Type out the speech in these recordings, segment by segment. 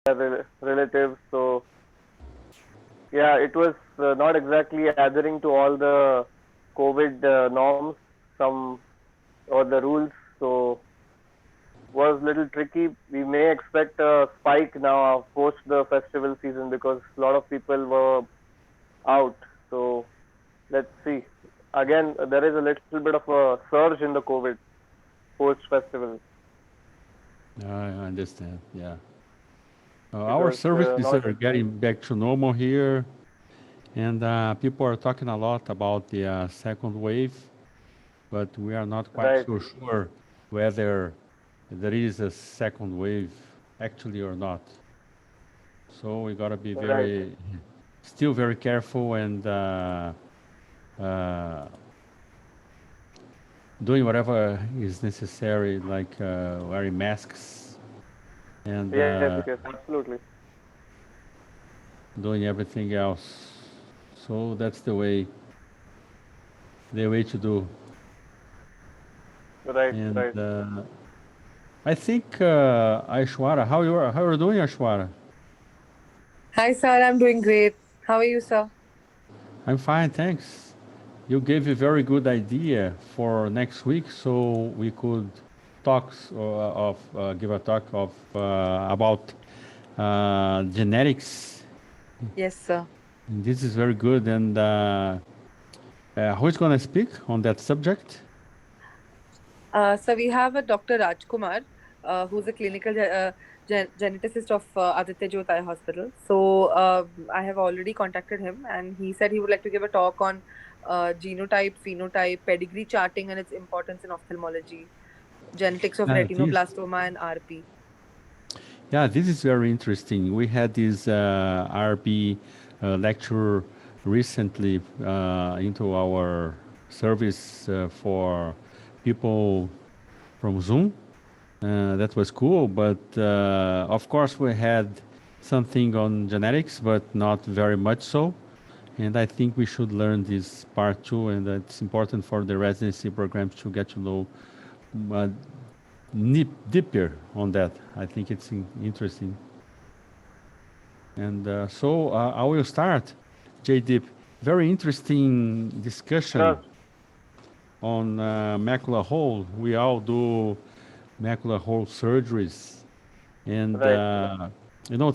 relatives. So yeah, it was not exactly adhering to all the COVID norms, some or the rules. So was little tricky. We may expect a spike now post the festival season because a lot of people were out. So let's see. Again, there is a little bit of a surge in the COVID post festival I understand. Yeah. Our because services not are getting back to normal here, and people are talking a lot about the second wave, but we are not quite right, so sure whether there is a second wave actually or not. So we gotta be right, still very careful and uh, doing whatever is necessary, like wearing masks and yes, yes, absolutely, doing everything else. So that's the way to do. right, And right. I think Aishwara, how you doing, Aishwara? Hi, sir. I'm doing great. How are you, sir? I'm fine, thanks. You gave a very good idea for next week, so we could give a talk of about genetics. Yes, sir. This is very good. And who is going to speak on that subject? So we have a Dr. Rajkumar, who's a clinical geneticist of Aditya Jyot Eye Hospital. So I have already contacted him, and he said he would like to give a talk on genotype, phenotype, pedigree charting, and its importance in ophthalmology, genetics of Uh, this, retinoblastoma and RP. yeah, this is very interesting. We had this RB lecture recently into our service for people from Zoom. That was cool, but of course we had something on genetics, but not very much so. And I think we should learn this part too, and it's important for the residency programs to get to know uh, deeper on that. I think it's interesting. And I will start, JDeep. Very interesting discussion Sure, on macular hole. We all do macular hole surgeries, and right,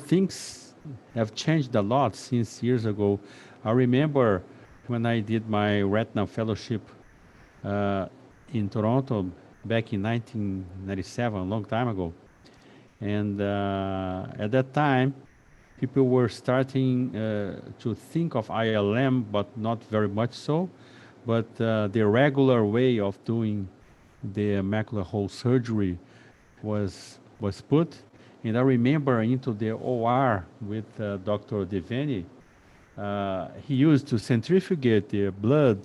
things have changed a lot since years ago. I remember when I did my retina fellowship uh, in Toronto back in 1997, a long time ago. And at that time, people were starting to think of ILM, but not very much so. But the regular way of doing the macular hole surgery was put. And I remember into the OR with Dr. Deveni, he used to centrifugate the blood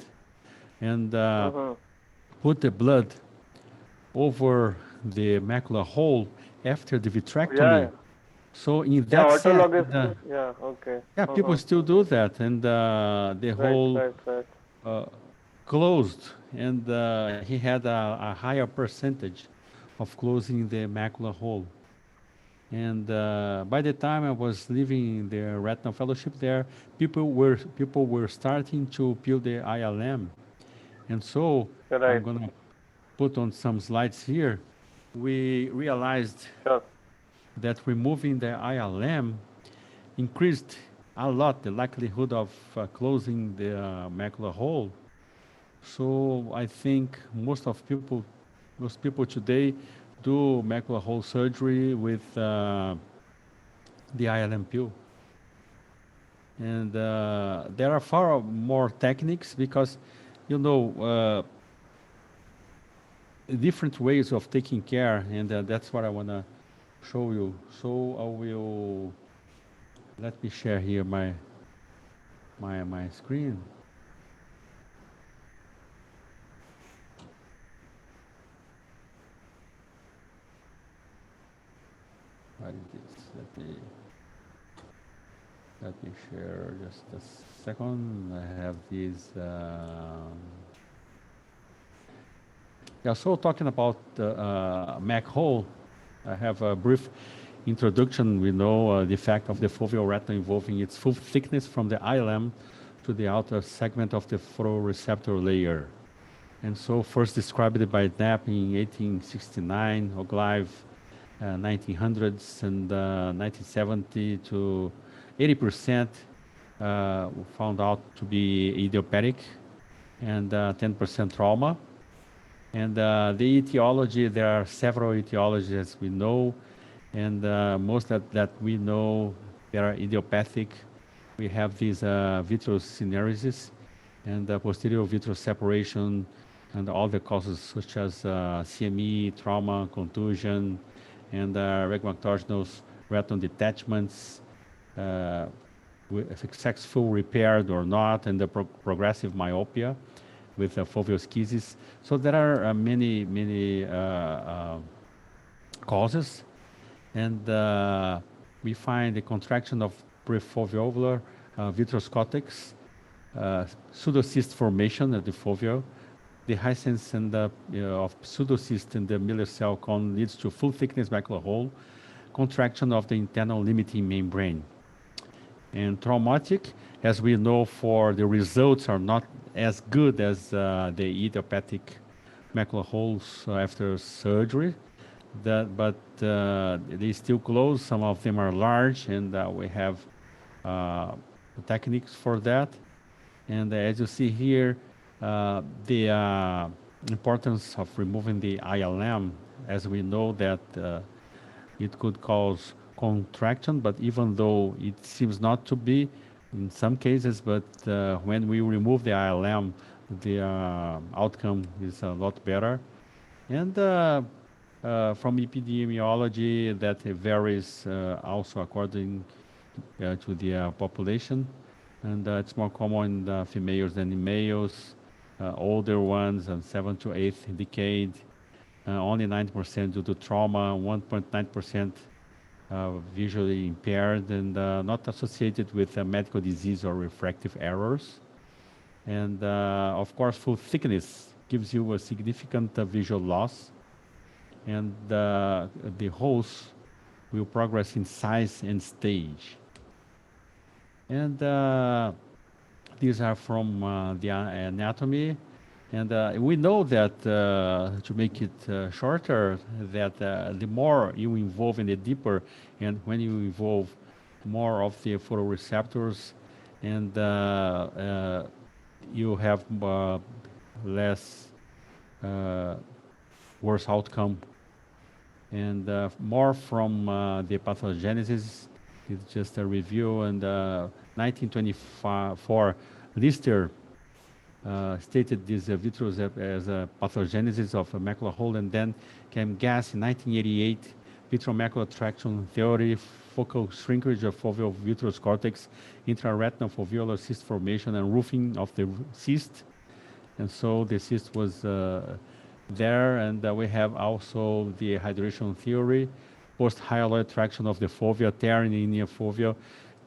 and mm-hmm. put the blood over the macular hole after the Yeah, vitrectomy. So in yeah, that sense, autologous, yeah, okay, yeah, people mm-hmm. still do that, and the Right, hole right, right, uh, closed, and he had a higher percentage of closing the macular hole. And by the time I was leaving the retinal fellowship there, people were starting to peel the ILM, and so I'm right, gonna put on some slides here. We realized sure, that removing the ILM increased a lot the likelihood of closing the macular hole. So I think most people today do macular hole surgery with the ILM peel. And there are far more techniques because, you know, different ways of taking care, and that's what I want to show you. So I will let me share here my screen. What is this? Let me share just a second. I have these. Yeah, so talking about Mac hole, I have a brief. introduction, we know the effect of the foveal retina involving its full thickness from the eye lamp to the outer segment of the photoreceptor layer. And so first described by Knapp in 1869, Oglive 1900s, and 1970 to 80% found out to be idiopathic, and 10% trauma. And the etiology, there are several etiologies as we know, and most that we know, they are idiopathic. We have these vitreous syneresis and posterior vitreous separation, and all the causes such as CME, trauma, contusion, and regmactogenous retinal detachments, successful repaired or not, and the progressive myopia with foveoschisis. So there are many causes, and we find the contraction of prefoveolar vitreous cortex, pseudocyst formation at the foveal. The dehiscence and of pseudocyst in the Miller cell cone leads to full thickness macular hole, contraction of the internal limiting membrane. And traumatic, as we know, for the results are not as good as the idiopathic macular holes after surgery, but they still close. Some of them are large, and we have techniques for that. And as you see here, the importance of removing the ILM, as we know that it could cause contraction, but even though it seems not to be in some cases, but when we remove the ILM, the outcome is a lot better. And from epidemiology, that varies also according to the population, and it's more common in the females than in males. Older ones and 7th to 8th decade, only 9% due to trauma, 1.9% visually impaired, and not associated with medical disease or refractive errors. And of course, full thickness gives you a significant visual loss, and the holes will progress in size and stage. And these are from the anatomy, and we know that to make it shorter, that the more you involve in the deeper, and when you involve more of the photoreceptors, and you have less worse outcome. And more from the pathogenesis. It's just a review. And 1924, Lister stated this vitreous as a pathogenesis of a macular hole, and then came Gas in 1988, vitreomacular traction theory, focal shrinkage of foveal vitreous cortex, intraretinal foveolar cyst formation, and roofing of the cyst. And so the cyst was there, and we have also the hydration theory, post-hyaloid traction of the fovea, tearing in the fovea,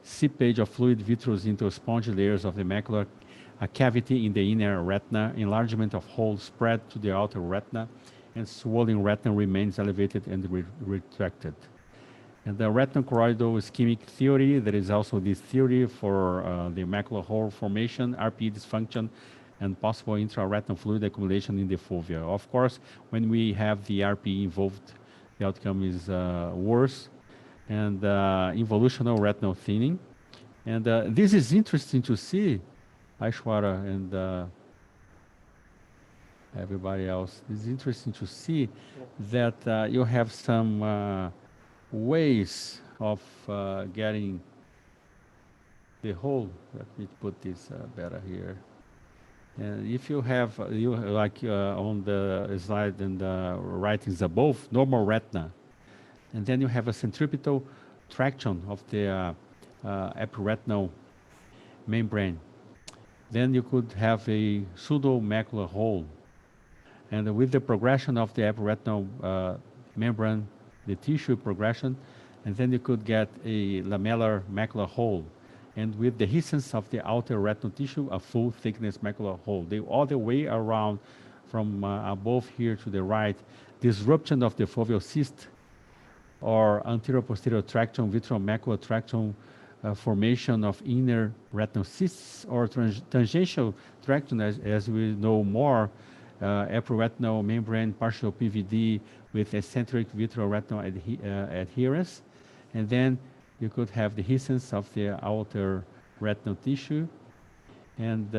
seepage of fluid vitreous into spongy layers of the macula, a cavity in the inner retina, enlargement of hole spread to the outer retina, and swollen retina remains elevated and retracted. And the retinal-choroidal ischemic theory, there is also this theory for the macular hole formation, RPE dysfunction, and possible intraretinal fluid accumulation in the fovea. Of course, when we have the RPE involved, the outcome is worse, and involutional retinal thinning. And this is interesting to see, Aishwara and everybody else. It's interesting to see that you have some ways of getting the whole. Let me put this better here. And if you have, like on the slide and the writings above, normal retina, and then you have a centripetal traction of the epiretinal membrane, then you could have a pseudo-macular hole. And with the progression of the epiretinal membrane, the tissue progression, and then you could get a lamellar macular hole. And with the dehiscence of the outer retinal tissue, a full thickness macular hole. The other way around, from above here to the right, disruption of the foveal cyst or anterior posterior traction, vitreomacular traction, formation of inner retinal cysts, or tangential traction, as we know more, epiretinal membrane, partial PVD with eccentric vitreoretinal adherence. And then you could have dehiscence of the outer retinal tissue. And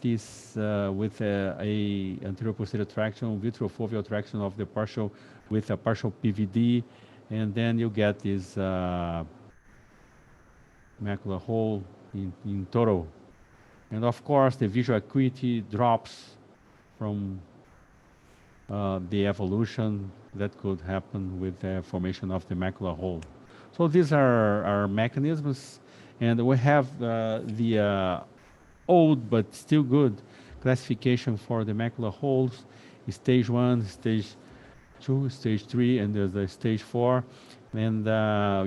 this with a anterior posterior traction, vitreofoveal traction of the partial with a partial PVD. And then you get this macular hole in total. And of course, the visual acuity drops from the evolution that could happen with the formation of the macular hole. So these are our mechanisms, and we have the old but still good classification for the macular holes: stage 1, stage 2, stage 3, and there's the stage 4. And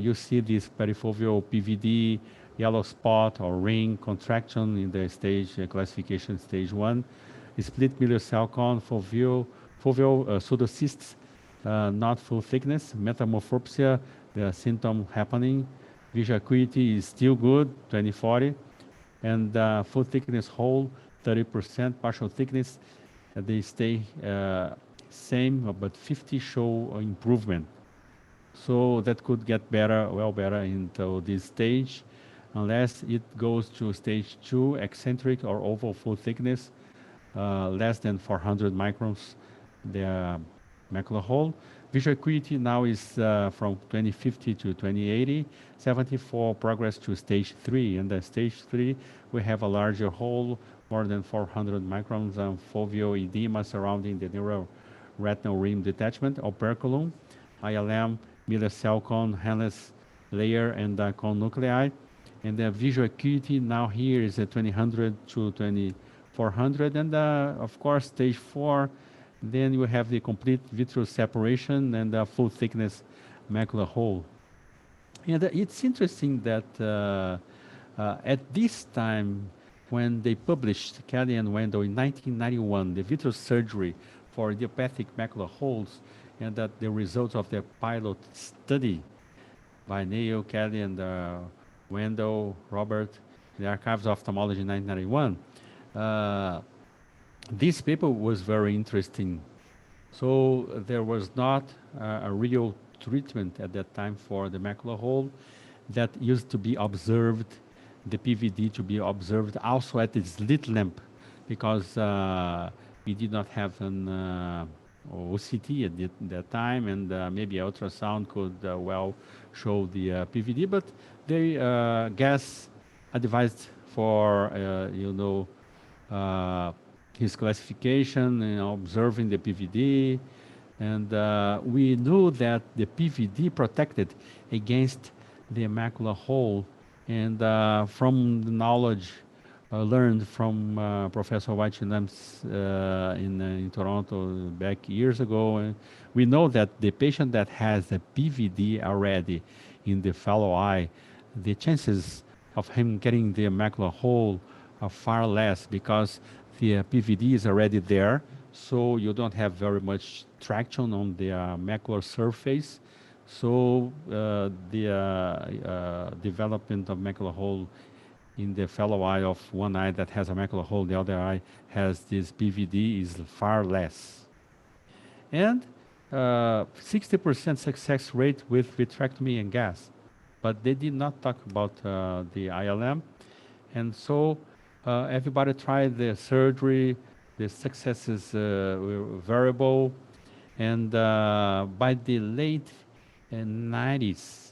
you see this perifoveal PVD, yellow spot or ring contraction in the stage classification stage 1. Split miliar cell cone, foveal pseudocysts, not full thickness, metamorphopsia, the symptom happening. Visual acuity is still good, 20/40, and full thickness hole, 30%, partial thickness, they stay same, but 50 show improvement. So that could get better, well better into this stage, unless it goes to stage 2, eccentric or oval full thickness, less than 400 microns, the macular hole. Visual acuity now is from 2050 to 2080, 74 progress to stage 3. And the stage 3, we have a larger hole, more than 400 microns, and foveal edema surrounding the neural retinal rim detachment, operculum, ILM, miliar cell cone, Hanles layer, and cone nuclei. And the visual acuity now here is at 2000 to 2400. And of course, stage 4, then you have the complete vitreous separation and the full thickness macular hole. And it's interesting that at this time, when they published, Kelly and Wendell, in 1991, the vitreous surgery for idiopathic macular holes, and that the results of their pilot study by Neil, Kelly, and Wendell, Robert, the Archives of Ophthalmology in 1991. This paper was very interesting. So there was not a real treatment at that time for the macular hole that used to be observed, the PVD to be observed also at the slit lamp, because we did not have an OCT at that time, and maybe ultrasound could well show the PVD, but they guess advised for his classification and observing the PVD, and we knew that the PVD protected against the macular hole, and from the knowledge learned from Professor White-Lamps in Toronto back years ago, we know that the patient that has a PVD already in the fellow eye, the chances of him getting the macular hole are far less, because the PVD is already there, so you don't have very much traction on the macular surface. So the development of macular hole in the fellow eye of one eye that has a macular hole, the other eye has this PVD is far less. And 60% success rate with vitrectomy and gas. But they did not talk about the ILM. And so everybody tried the surgery. The success is variable. And by the late 90s,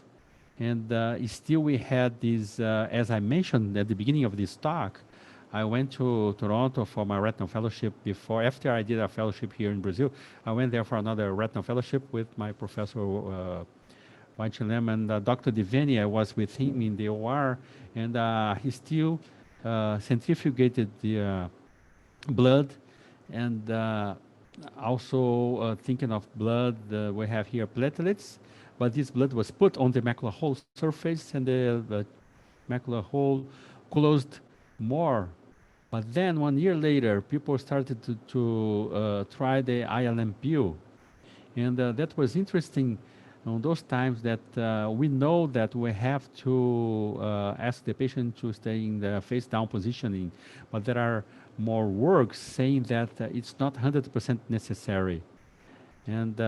and still we had this, as I mentioned at the beginning of this talk, I went to Toronto for my retinal fellowship after I did a fellowship here in Brazil. I went there for another retinal fellowship with my professor, White-Lam, and Dr. Diveni. I was with him in the OR, and he still centrifugated the blood, and also thinking of blood, we have here platelets, but this blood was put on the macular hole surface, and the macular hole closed more. But then 1 year later, people started to try the ILM peel, and that was interesting. on those times that we know that we have to ask the patient to stay in the face down positioning, but there are more works saying that it's not 100% necessary. And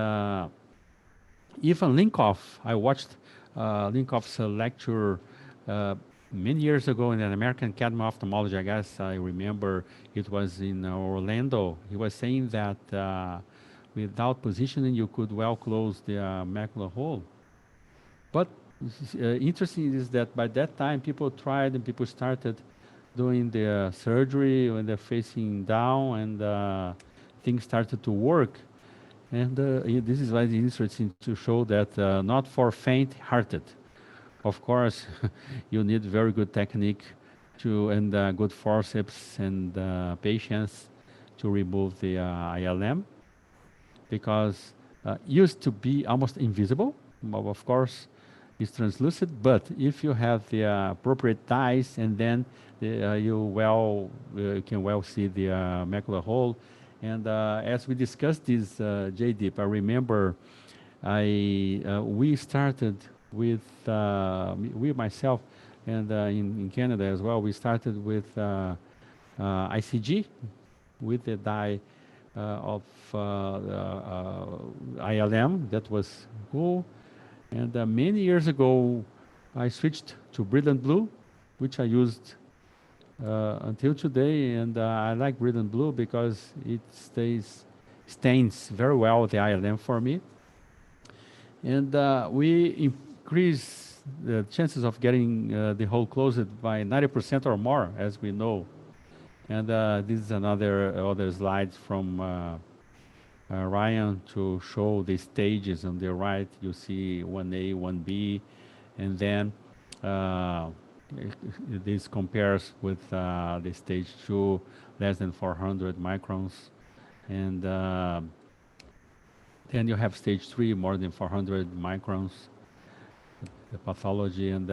even Linkoff, I watched Linkoff's lecture many years ago in an American Academy of Ophthalmology. I guess I remember it was in Orlando. He was saying that without positioning, you could well close the macular hole. But interesting is that by that time, people tried and people started doing the surgery when they're facing down, and things started to work. And this is why it's interesting to show that not for faint-hearted. Of course, you need very good technique and good forceps and patience to remove the ILM, because used to be almost invisible. Well, of course, it's translucent, but if you have the appropriate dyes, and then you can well see the macular hole. And as we discussed this, JDIP, I remember we started with myself, and in Canada as well, we started with ICG, with the dye of ILM. That was cool. And many years ago, I switched to Brilliant Blue, which I used until today, and I like Brilliant Blue because it stains very well the ILM for me. And we increase the chances of getting the hole closed by 90% or more, as we know. And this is other slides from Ryan to show the stages. On the right, you see 1A, 1B, and then this compares with the stage 2, less than 400 microns. And then you have stage 3, more than 400 microns, the pathology, and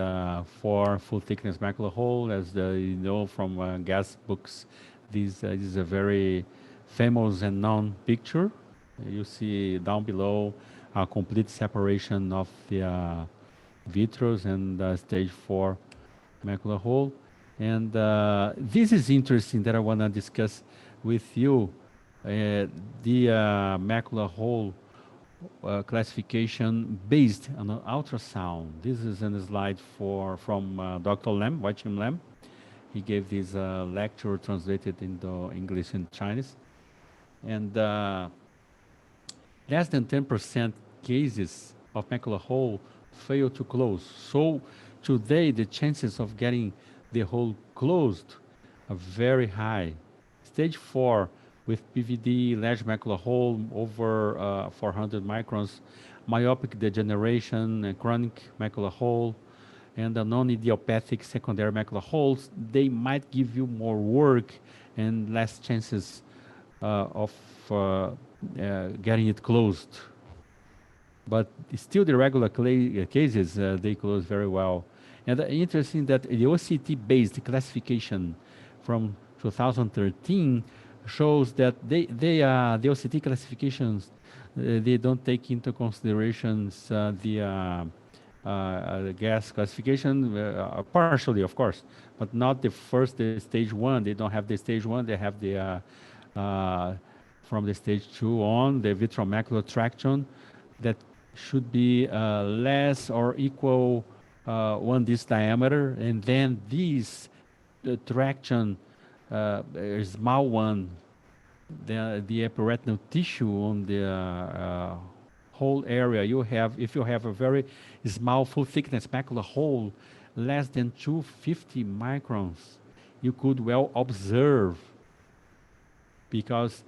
4 full thickness macular hole. As you know from gas books, this is a very famous and known picture. You see down below a complete separation of the vitreous and stage 4 macular hole. And this is interesting that I want to discuss with you, the macular hole classification based on ultrasound. This is a slide from Dr. Lam, Wai-Chim Lam. He gave this lecture translated into English and Chinese. And less than 10% cases of macular hole fail to close. So today, the chances of getting the hole closed are very high. Stage 4 with PVD, large macular hole over 400 microns, myopic degeneration, chronic macular hole, and the non-idiopathic secondary macular holes, they might give you more work and less chances of getting it closed. But still, the regular cases, they close very well. And interesting that the OCT-based classification from 2013 shows that the OCT classifications, they don't take into considerations the gas classification, partially, of course, but not the first stage 1. They don't have the stage 1. They have the from the stage 2 on, the vitreomacular traction that should be less or equal 1 disc diameter, and then this traction, small one, the epiretinal tissue on the whole area. If you have a very small full thickness macular hole, less than 250 microns, you could well observe, because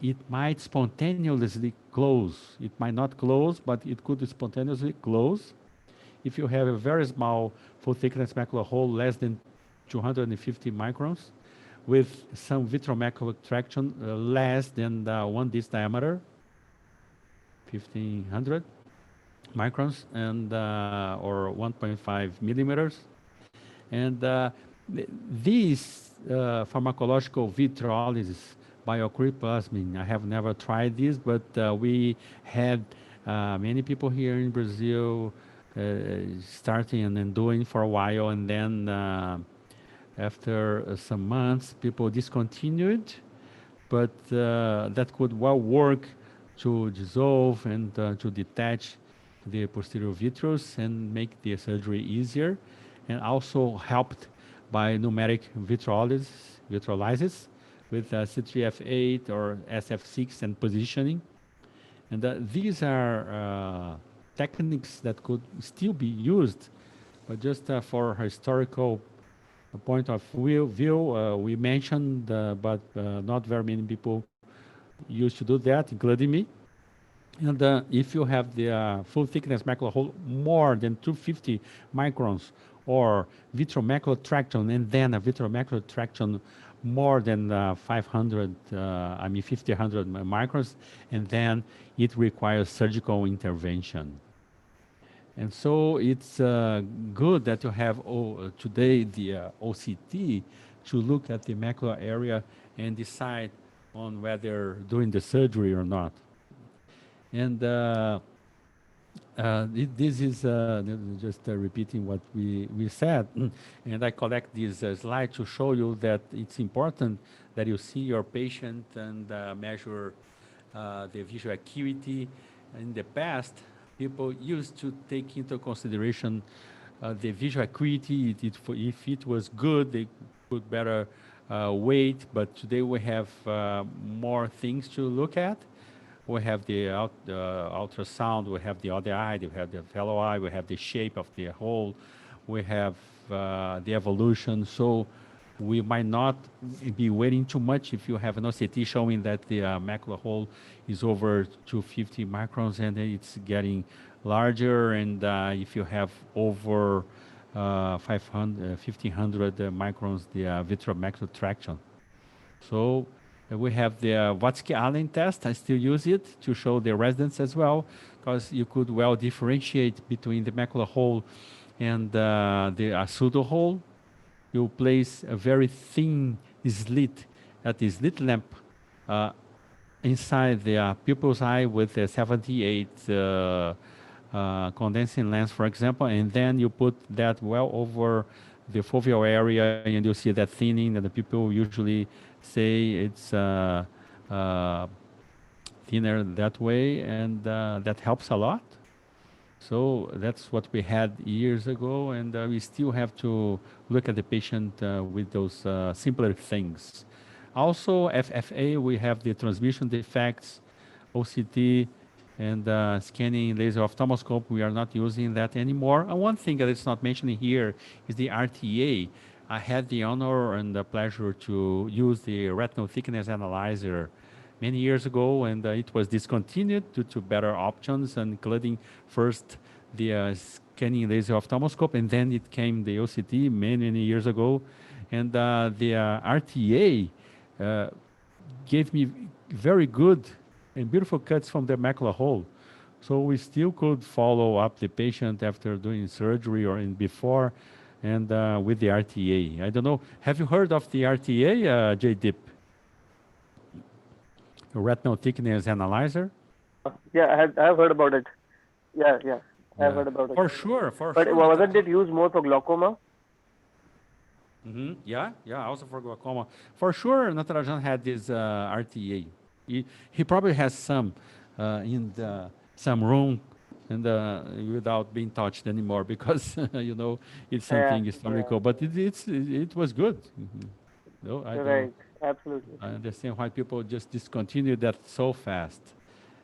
it might spontaneously close. It might not close, but it could spontaneously close. If you have a very small full thickness macular hole, less than 250 microns, with some vitreomacular traction less than 1 disc diameter, 1500 microns, and or 1.5 millimeters. And these pharmacological vitreolysis, biocryplasmin, I have never tried this, but we had Many people here in Brazil starting and then doing for a while, and then after some months, people discontinued, but that could well work to dissolve and to detach the posterior vitreous and make the surgery easier, and also helped by numeric vitrolysis with C3F8 or SF6 and positioning. And these are techniques that could still be used, but just for historical point of view, we mentioned, but not very many people used to do that, including me. And if you have the full thickness macular hole more than 250 microns, or vitreomacular traction, and then a vitreomacular traction more than 500, 1,500 microns, and then it requires surgical intervention. And so it's good that you have today the OCT to look at the macular area and decide on whether doing the surgery or not. And this is just repeating what we said. And I collect this slide to show you that it's important that you see your patient and measure the visual acuity. In the past, people used to take into consideration the visual acuity. If it was good, they could better wait. But today we have more things to look at. We have the ultrasound, we have the other eye, we have the fellow eye, we have the shape of the hole, we have the evolution. So we might not be waiting too much if you have an OCT showing that the macular hole is over 250 microns and it's getting larger, and if you have over 1,500 microns, the vitreomacular traction. So we have the Watzke-Allen test. I still use it to show the residence as well, because you could well differentiate between the macular hole and the pseudo hole. You place a very thin slit at the slit lamp inside the pupil's eye with a 78 condensing lens, for example, and then you put that well over the foveal area, and you see that thinning, and the people usually say it's thinner that way, and that helps a lot. So that's what we had years ago, and we still have to look at the patient with those simpler things. Also, FFA, we have the transmission defects, OCT, and scanning laser ophthalmoscope. We are not using that anymore. And one thing that is not mentioned here is the RTA. I had the honor and the pleasure to use the retinal thickness analyzer many years ago, and it was discontinued due to better options, including first the scanning laser ophthalmoscope, and then it came the OCT many years ago. And the RTA gave me very good and beautiful cuts from the macular hole. So we still could follow up the patient after doing surgery or before, and with the RTA. I don't know, have you heard of the RTA, JDIP? Retinal thickness analyzer? Yeah, I have heard about it. Yeah, I have heard about it. For sure. But wasn't it used more for glaucoma? Mm-hmm. Yeah, also for glaucoma. For sure, Natarajan had this RTA. He probably has some in some room and without being touched anymore, because you know, it's something historical. But it was good. No, Right, absolutely. I understand why people just discontinue that so fast.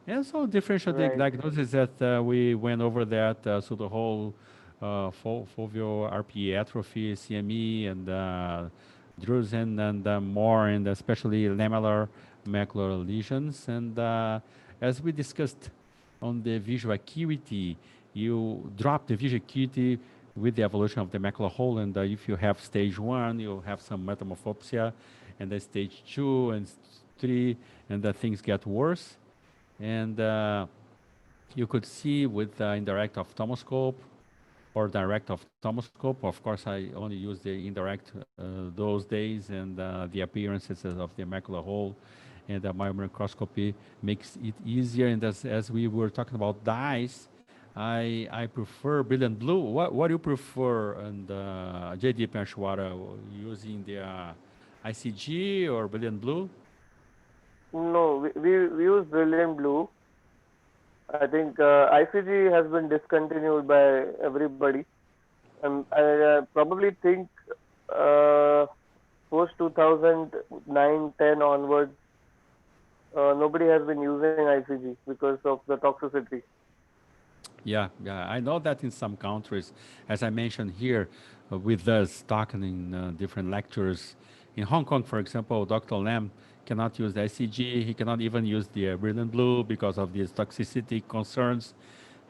And so differential diagnosis that we went over that, so the whole foveal RPE atrophy, CME, and drusen, and more, and especially lamellar macular lesions. And as we discussed on the visual acuity, you drop the visual acuity with the evolution of the macular hole, and if you have stage 1, you have some metamorphopsia, and then stage 2 and 3, and things get worse. And you could see with indirect ophthalmoscope or direct ophthalmoscope. Of course, I only use the indirect those days, and the appearances of the macular hole. and the biomicroscopy makes it easier. And as we were talking about dyes, I prefer brilliant blue. What do you prefer? And JD Panchwara, using the ICG or brilliant blue? No, we use brilliant blue. I think ICG has been discontinued by everybody, and I probably think post 2009-10 onwards, nobody has been using ICG because of the toxicity. Yeah, I know that in some countries, as I mentioned here, with us talking in different lectures. In Hong Kong, for example, Dr. Lam cannot use the ICG. He cannot even use the brilliant blue because of these toxicity concerns.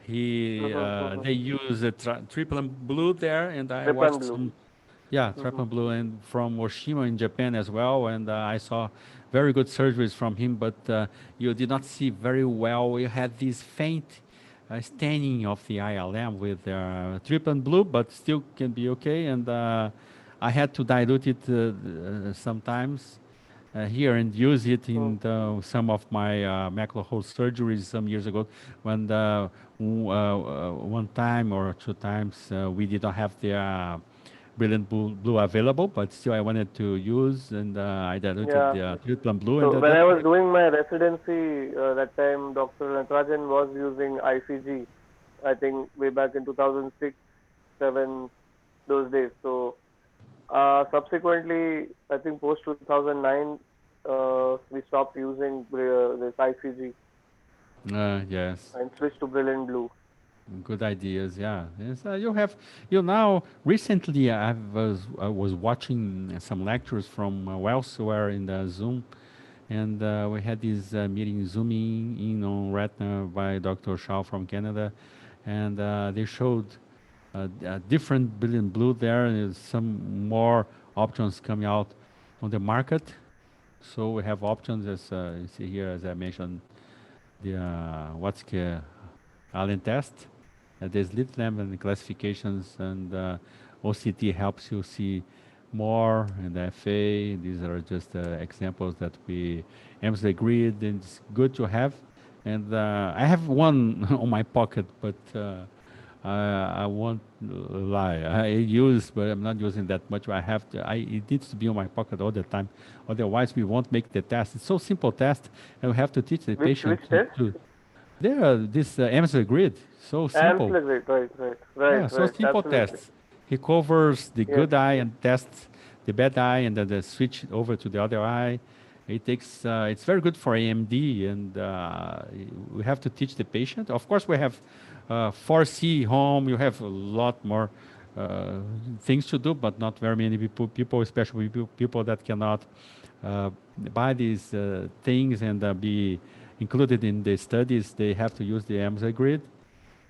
They use a triple blue there, and I Tryphan watched blue. some, yeah, Tryphan blue, and from Oshima in Japan as well. And I saw very good surgeries from him, but you did not see very well. You had this faint staining of the ILM with Tryphan blue, but still can be okay. And I had to dilute it sometimes here and use it in some of my macular hole surgeries some years ago when one time or two times we did not have the brilliant blue available, but still I wanted to use, and I diluted Yeah. the Tryphan blue, and So when that I was doing my residency, that time Dr. Natarajan was using ICG. I think way back in 2006, 7, those days. So subsequently, I think post 2009, we stopped using this ICG yes. and switched to brilliant blue. Good ideas, yeah. Yes, you now. Recently, I was watching some lectures from elsewhere in the Zoom, and we had this meeting zooming in on Retina by Dr. Shaw from Canada, and they showed different brilliant blue there, and there's some more options coming out on the market. So we have options as you see here, as I mentioned, the Watzke Allen test. There's slit lamp and classifications, and OCT helps you see more, and FA. These are just examples that we emphasize agreed, and it's good to have. And I have one on my pocket, but I won't lie. I use, but I'm not using that much. I have to. It needs to be on my pocket all the time. Otherwise, we won't make the test. It's so simple test, and we have to teach the patient Which test? there are this Amsler grid, so simple. Amsler grid, Yeah, so right, simple absolutely. tests. He covers the Yes. good eye and tests the bad eye, and then the switch over to the other eye. It takes. It's very good for AMD, and we have to teach the patient. Of course, we have 4C home. You have a lot more uh, things to do, but not very many people, especially people that cannot buy these things and be included in the studies. They have to use the Amsler grid,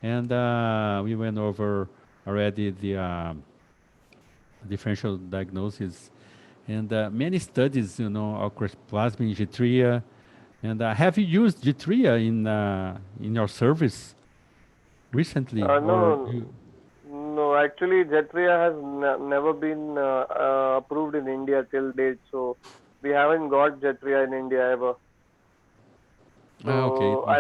and we went over already the differential diagnosis, and many studies, occur plasma in Vitrea. And have you used Vitrea in your service recently, or No, no. Actually, Jetria has never been approved in India till date, so we haven't got Jetria in India ever. Okay, it So was not.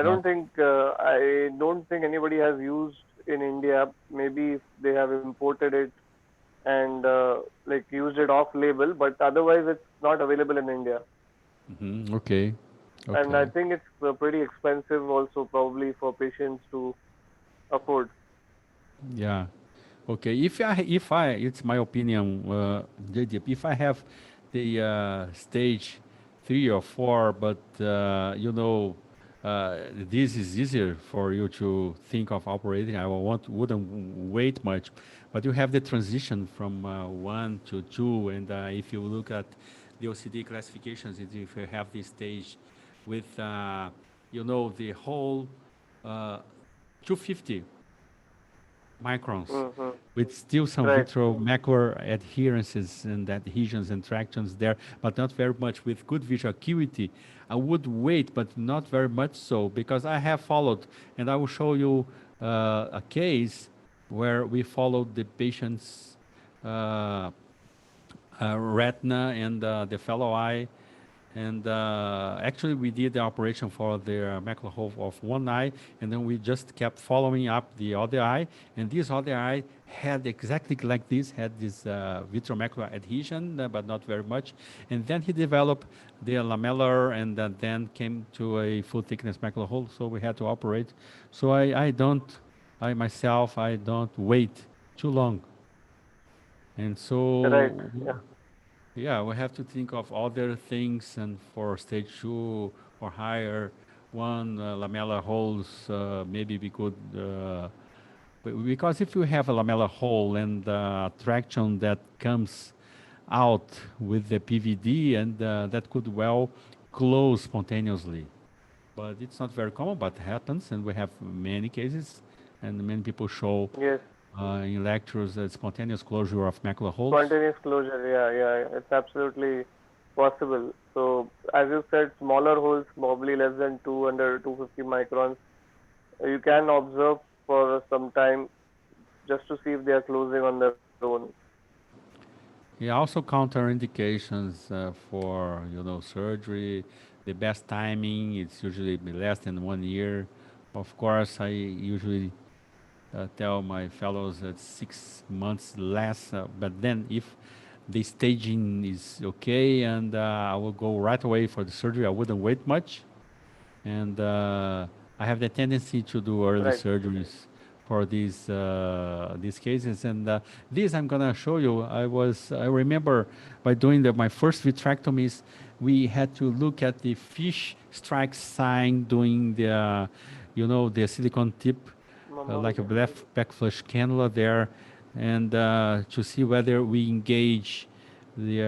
I don't think anybody has used in India. Maybe if they have imported it and like used it off label, but otherwise it's not available in India. Okay, And I okay. think it's pretty expensive also probably for patients to afford. Yeah. Okay. If I, it's my opinion, JD, if I have the stage 3 or 4, but this is easier for you to think of operating. Wouldn't wait much, but you have the transition from 1 to 2, and if you look at the OCD classifications, if you have this stage with the whole 250 microns, Hmm. with still some Right. macular adherences and adhesions and tractions there, but not very much, with good visual acuity. I would wait, but not very much so, because I have followed, and I will show you a case where we followed the patient's retina and the fellow eye, And actually, we did the operation for the macular hole of one eye, and then we just kept following up the other eye. And this other eye had exactly like this, had this vitreomacular adhesion, but not very much. And then he developed the lamellar, and then came to a full thickness macular hole. So we had to operate. So I myself, I don't wait too long. And Right. so Yeah. yeah, we have to think of other things, and for stage 2 or higher, one lamellar holes, maybe we could, because if you have a lamellar hole and traction that comes out with the PVD, and that could well close spontaneously. But it's not very common, but happens, and we have many cases, and many people show Yes. in lectures spontaneous closure of macular holes. Spontaneous closure. Yeah. Yeah. It's absolutely possible. So as you said, smaller holes, probably less than 200, 250 microns. You can observe for some time just to see if they are closing on their own. Yeah, also counterindications for surgery. The best timing it's usually less than 1 year. Of course, I usually tell my fellows that 6 months less. But then, if the staging is okay, and I will go right away for the surgery, I wouldn't wait much. And I have the tendency to do early Right. surgeries for these cases. And this I'm gonna show you. I remember by doing my first vitrectomies, we had to look at the fish strike sign, doing the silicone tip, like a backflush cannula there, and to see whether we engage the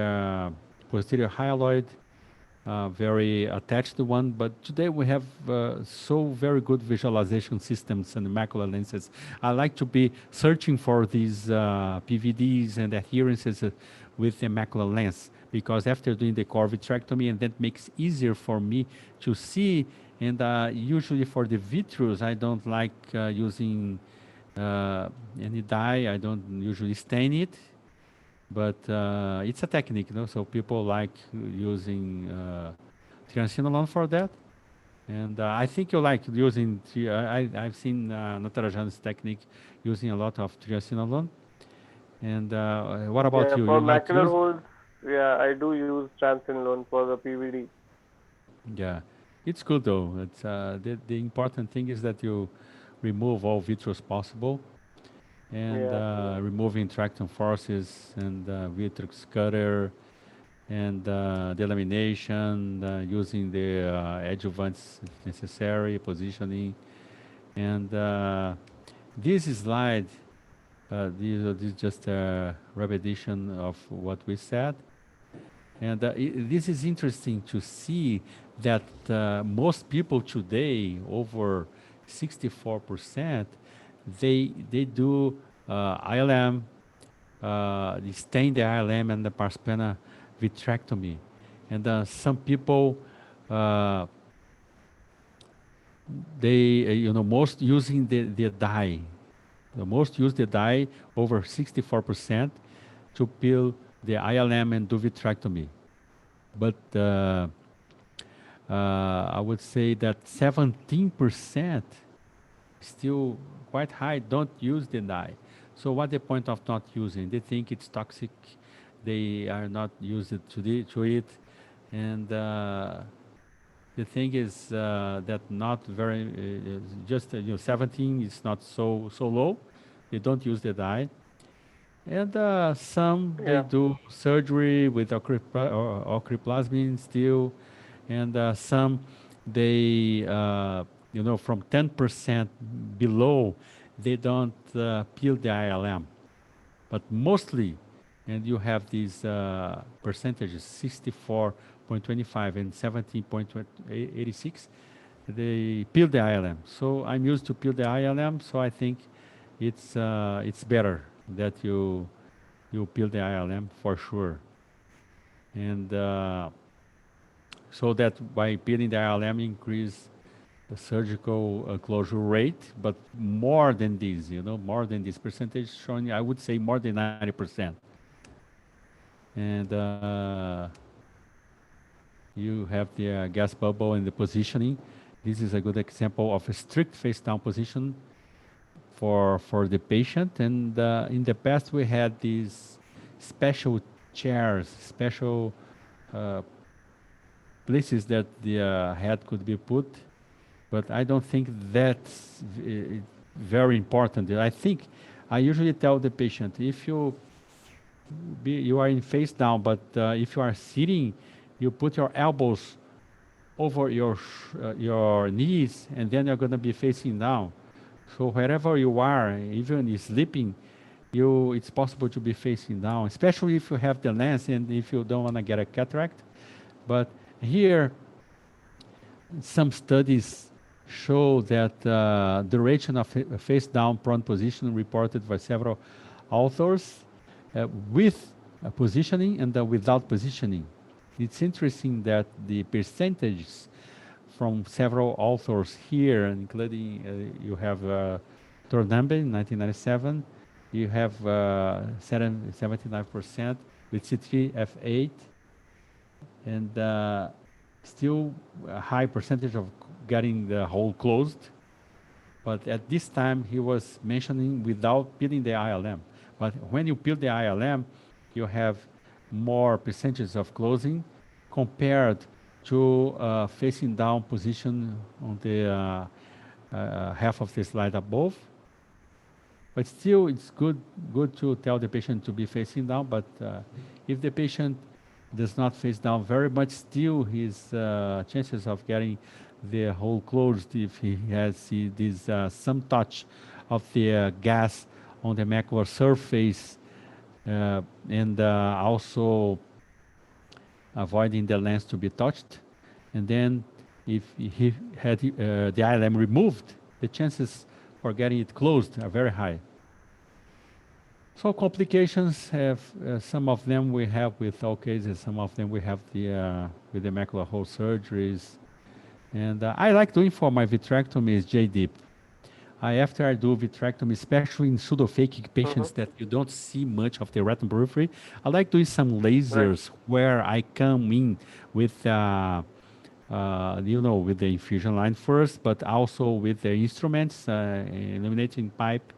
posterior hyaloid, very attached one. But today we have so very good visualization systems and macular lenses. I like to be searching for these PVDs and adherences with the macular lens, because after doing the core vitrectomy, and that makes easier for me to see. And usually for the vitreous, I don't like using any dye. I don't usually stain it, but it's a technique, so people like using triamcinolone for that. And I think you like using, I've seen Natarajan's technique using a lot of triamcinolone. And what about Yeah. you? For You like to macular use? holes, yeah, I do use triamcinolone for the PVD. Yeah, it's good though. It's the important thing is that you remove all vitreous possible, and Yeah. removing traction forces, and vitreous cutter, and delamination, using the adjuvants if necessary, positioning. And this slide, this is just a repetition of what we said. And this is interesting to see that most people today, over 64%, they do ILM, they stain the ILM and the Parspena vitrectomy. And some people, uh, they, most using the dye. The most use the dye, over 64%, to peel the ILM and do vitrectomy. But I would say that 17%, still quite high, don't use the dye. So what the point of not using? They think it's toxic. They are not used to it. And the thing is that not very, just 17 is not so low. They don't use the dye. And some, they Yeah. do surgery with ochriplasmin still. And some, they, from 10% below, they don't peel the ILM. But mostly, and you have these percentages, 64.25 and 17.86, they peel the ILM. So I'm used to peel the ILM, so I think it's better that you peel the ILM for sure. And so that by peeling the ILM, increase the surgical closure rate, but more than this, more than this percentage showing, I would say more than 90%. And You have the gas bubble and the positioning. This is a good example of a strict face down position for the patient. And in the past, we had these special chairs, special places that the head could be put. But I don't think that's very important. I think I usually tell the patient, if you are in face down, but if you are sitting, you put your elbows over your knees, and then you're going to be facing down. So wherever you are, even sleeping, it's possible to be facing down, especially if you have the lens and if you don't want to get a cataract. But here, some studies show that duration of face down prone position reported by several authors with positioning and without positioning. It's interesting that the percentages from several authors here, including you have Tornambe in 1997, you have 79% with C3F8, and still a high percentage of getting the hole closed. But at this time, he was mentioning without peeling the ILM. But when you peel the ILM, you have more percentages of closing compared to facing down position on the half of the slide above. But still, it's good to tell the patient to be facing down. But if the patient does not face down very much, still his chances of getting the hole closed, if he has this some touch of the gas on the macular surface, and also avoiding the lens to be touched. And then if he had the ILM removed, the chances for getting it closed are very high. So complications have, some of them we have with all cases, some of them we have with the macular hole surgeries. And I like doing for my vitrectomies J-dip. After I do vitrectomy, especially in pseudophakic patients that you don't see much of the retinal periphery, I like doing some lasers where I come in with, with the infusion line first, but also with the instruments, illuminating pipe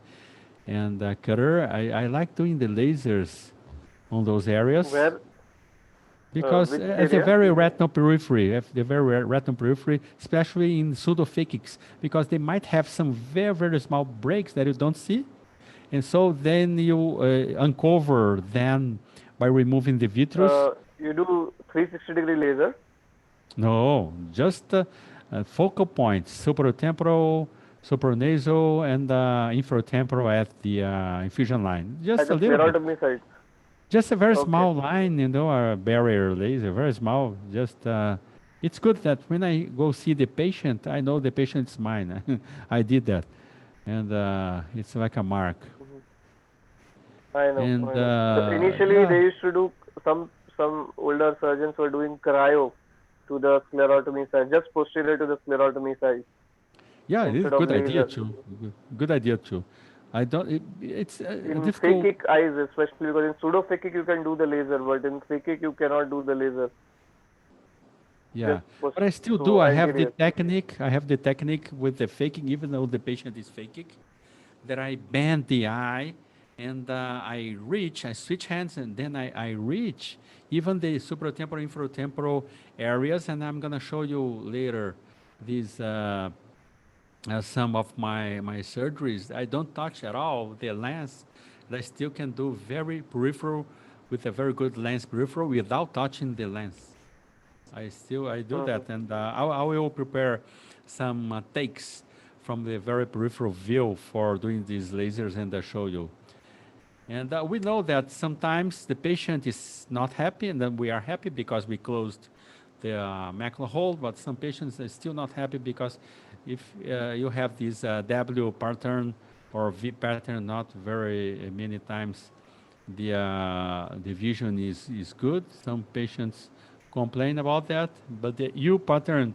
and cutter. I like doing the lasers on those areas. Where? Because at the very retinal periphery, especially in pseudophakics, because they might have some very, very small breaks that you don't see. And so then you uncover them by removing the vitreous. You do 360-degree laser? No, just focal points, supratemporal, supranasal, and infratemporal at the infusion line. Just at a little bit. Side. Just a very small line, a barrier laser, very small. Just it's good that when I go see the patient, I know the patient's mine. I did that, and it's like a mark. I know. And So initially, they used to do some older surgeons were doing cryo to the sclerotomy side, just posterior to the sclerotomy side. Yeah, it's a good idea too. Good idea too. I don't. It's in difficult. phakic eyes, especially because in pseudophakic you can do the laser, but in phakic you cannot do the laser. Yeah, but I still do. I have the technique. I have the technique with the phakic, even though the patient is phakic, that I bend the eye and I reach. I switch hands and then I reach even the supratemporal, infratemporal areas, and I'm gonna show you later these. Some of my surgeries, I don't touch at all the lens. I still can do very peripheral with a very good lens peripheral without touching the lens. I do that, and I will prepare some takes from the very peripheral view for doing these lasers and show you. And we know that sometimes the patient is not happy, and then we are happy because we closed the macular hole, but some patients are still not happy because if you have this W pattern or V pattern, not very many times the vision is good. Some patients complain about that, but the U pattern,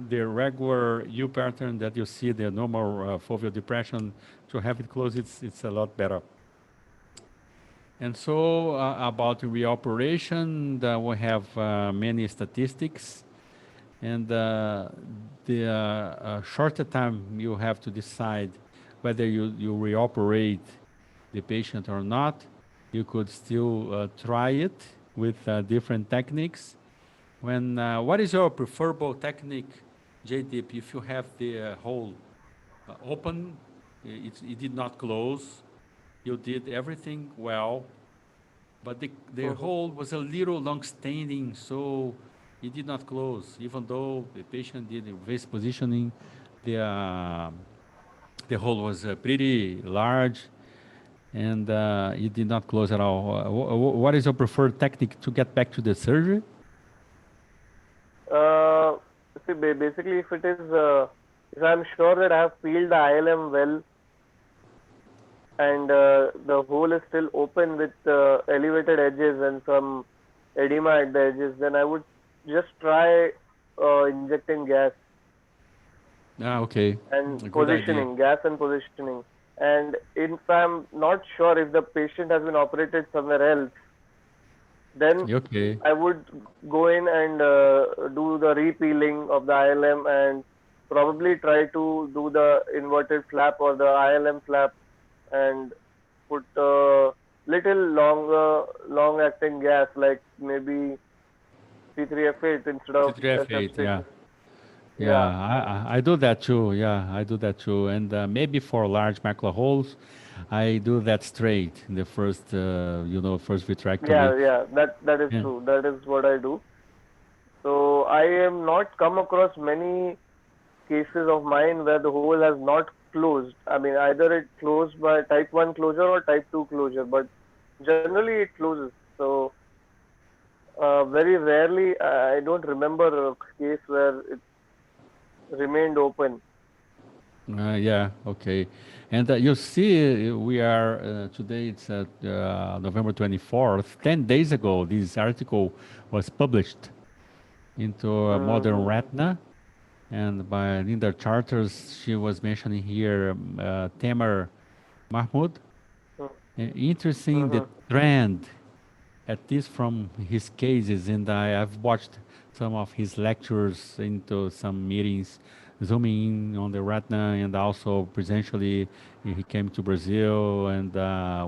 the regular U pattern that you see, the normal foveal depression, to have it closed, it's a lot better. And so about reoperation, we have many statistics, and the shorter time you have to decide whether you reoperate the patient or not. You could still try it with different techniques. What is your preferable technique, JDIP? If you have the hole open, it did not close, you did everything well, but the hole was a little long-standing, so it did not close, even though the patient did face positioning. The the hole was pretty large, and it did not close at all. What is your preferred technique to get back to the surgery? Uh, See, basically, if it is, if I'm sure that I have peeled the ILM well and the hole is still open with elevated edges and some edema at the edges, then I would just try injecting gas Okay, and a good idea. positioning, gas and positioning. And if I'm not sure if the patient has been operated somewhere else, then Okay, I would go in and do the repeeling of the ILM and probably try to do the inverted flap or the ILM flap and put little longer, long-acting gas like maybe C3F8 instead of F8, SF6. yeah. Yeah, Yeah, I do that too. Yeah, I do that too. And maybe for large macular holes, I do that straight in the first, first vitrectomy. yeah. That is Yeah. true. That is what I do. So I am not come across many cases of mine where the hole has not closed. I mean, either it closed by type 1 closure or type 2 closure, but generally it closes. So very rarely, I don't remember a case where it remained open. Yeah, okay. And you see, we are today, it's November 24th. 10 days ago, this article was published into Modern Mm-hmm. Retina. And by Linda Charters, she was mentioning here Tamer Mahmoud. Interesting the Mm-hmm. trend, at least from his cases, and I've watched some of his lectures into some meetings, zooming in on the retina, and also presentially he came to Brazil, and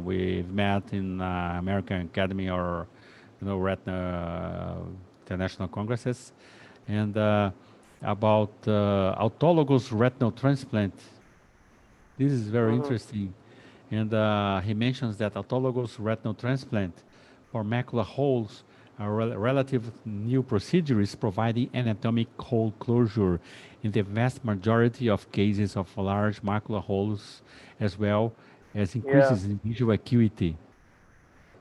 we've met in American Academy or retina international congresses, and about autologous retinal transplant. This is very Mm-hmm. interesting. And he mentions that autologous retinal transplant for macular holes are relative new procedures providing anatomic hole closure in the vast majority of cases of large macular holes, as well as Yeah, increases in visual acuity.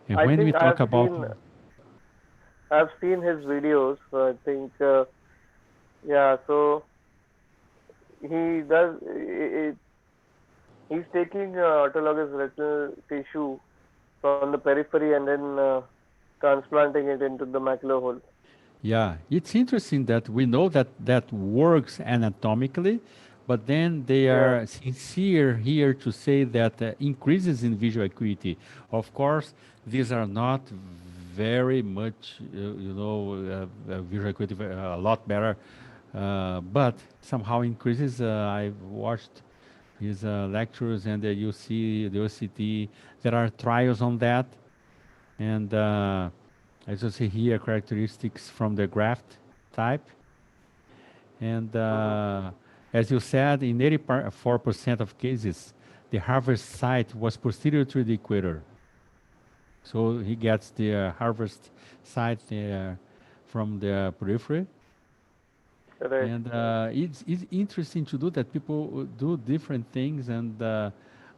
And I when we think talk about, I've seen his videos. So I think yeah. So he does. He's taking autologous retinal tissue from the periphery and then transplanting it into the macular hole. yeah, it's interesting that we know that that works anatomically, but then they Yeah, are sincere here to say that increases in visual acuity. Of course, these are not very much, visual acuity a lot better, but somehow increases. I've watched his lectures, and you see the OCT. There are trials on that, and as you see here, characteristics from the graft type. And hmm, as you said, in 84% of cases, the harvest site was posterior to the equator. So he gets the harvest site from the periphery. correct. And it's interesting to do that. People do different things, and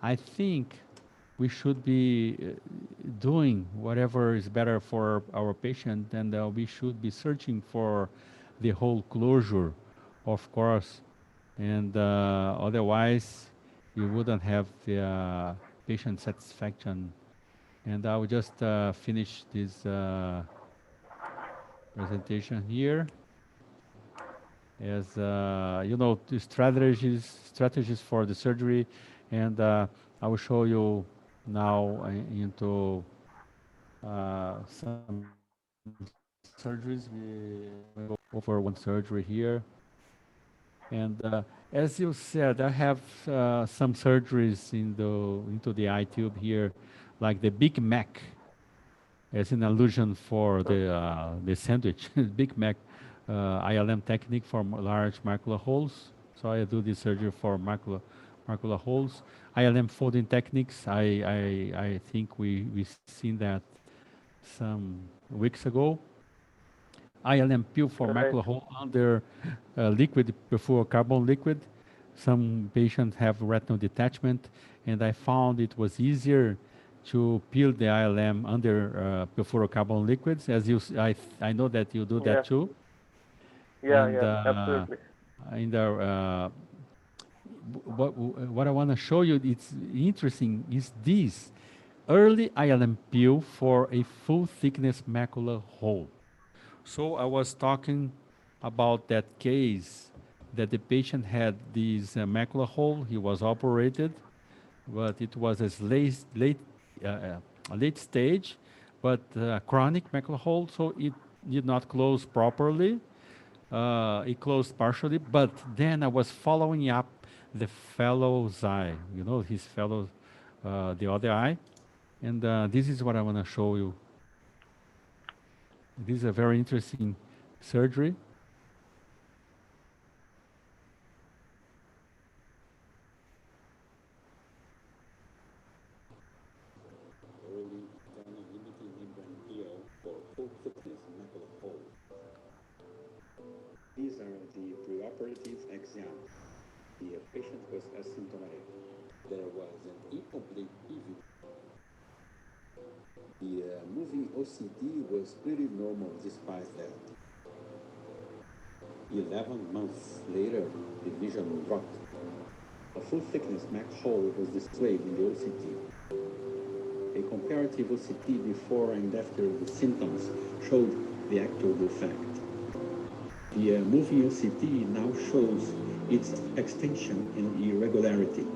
I think we should be doing whatever is better for our patient, and we should be searching for the whole closure, of course, and otherwise you wouldn't have the patient satisfaction. And I will just finish this presentation here as the strategies for the surgery, and I will show you now into some surgeries. We go over one surgery here. And as you said, I have some surgeries into the eye tube here, like the Big Mac, as an allusion for the sandwich, Big Mac ILM technique for large macular holes. So I do this surgery for macular holes. ILM folding techniques. I think we seen that some weeks ago. ILM peel for Right. macular hole under liquid perfluorocarbon liquid. Some patients have retinal detachment, and I found it was easier to peel the ILM under perfluorocarbon liquids. As I know that you do Yeah. that too. Yeah. And Yeah. Absolutely. in the what I want to show you, it's interesting, is this early ILM peel for a full thickness macular hole. So I was talking about that case that the patient had this macular hole. He was operated, but it was a late stage, but chronic macular hole. So it did not close properly. It closed partially, but then I was following up the fellow's eye. You know, his fellow, the other eye, and this is what I want to show you. This is a very interesting surgery. Early limiting membrane peel for full thickness macular hole. These are the preoperative exams. The patient was asymptomatic. There was an incomplete EV. The moving OCT was pretty normal despite that. 11 months later, the vision dropped. A full thickness MAC hole was displayed in the OCT. A comparative OCT before and after the symptoms showed the actual defect. The moving OCT now shows its extension and irregularity.